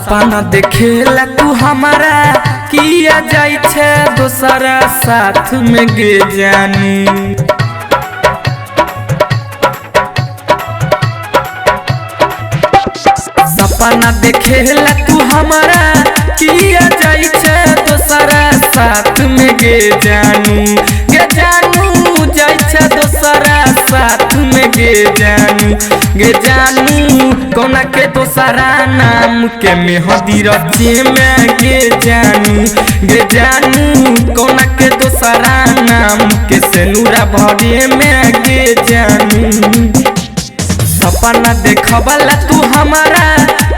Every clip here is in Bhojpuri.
सपना देखेला तू हमारा किया जाई छे दोसरा साथ में गे जानी। सपना देखेला तू हमारा किया जाई छे दोसरा साथ में गे जानू जाई छे दोसरा साथ में गे जानू कोना के दोसरा नाम के मेहंदी रचे में गे जानू कोना के दोसरा नाम के सेनुरा भरे में गे जानू। सपना देखबला तू हमारा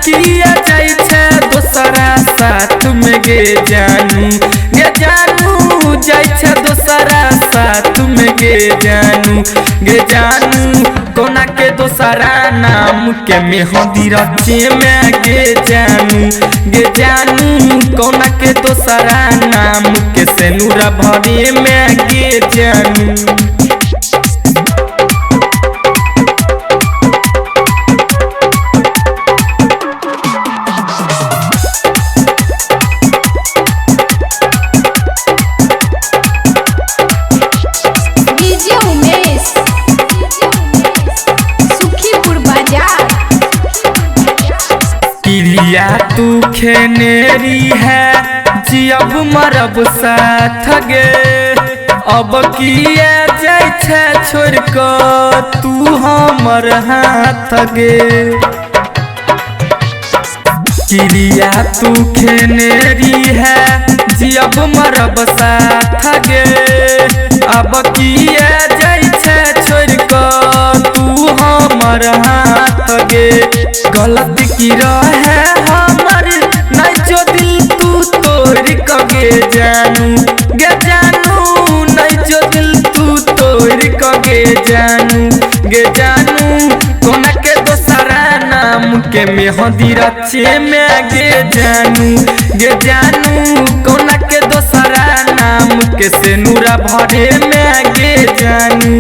किया जाई छे दोसरा साथ में गे जानू जाई छे दोसरा साथ में गे जानू कोना के दोसरा नाम के मेहंदी रचे में गे जानू कोना के दोसरा नाम के सेनुरा भरे में गे जानू। किरिया तू खेनेरी है जियब मरब साथ गे अब किए जाय छे छोड़ कर तू हमर हाथ गे। किरिया तू खेनेरी है जियब मरब साथ गे अब किए जाय छे छोड़ कर तू हमर हाथ गे। गलत की रहे हमर नहीं जो दिल तू तोड़ कगे जानू नहीं जो दिल तू तोड़ कगे जानू कोना के दोसरा नाम के मेहंदी रचे में गे जानू कोना के दोसरा नाम के सेनुरा भरे में गे जानू।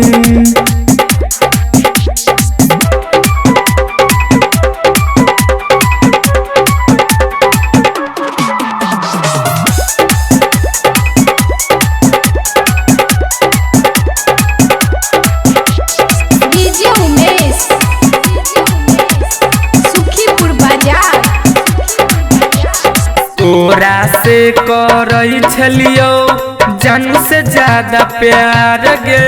तोरा से करई छलियो जानू से ज्यादा प्यार गे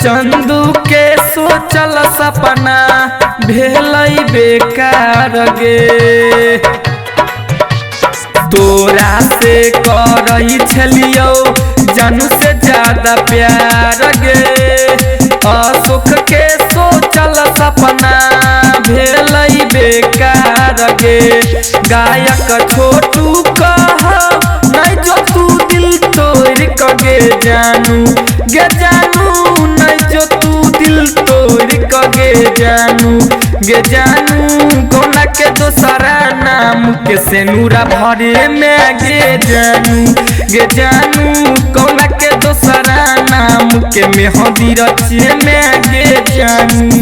चंदू के सोचल सपना भेलई बेकार गे। तोरा से करई छलियो जानू से ज्यादा प्यार गे अशोक के सोचल सपना भेलई बेकार गे। गायक छोटू कह नहीं जो तू दिल तोड़ कगे जानू नहीं जो तू दिल तोड़ कगे जानू कोना के दोसरा नाम के सेनुरा भरे में गे जानू कोना के दोसरा नाम के मेहंदी रचे में गे जानू।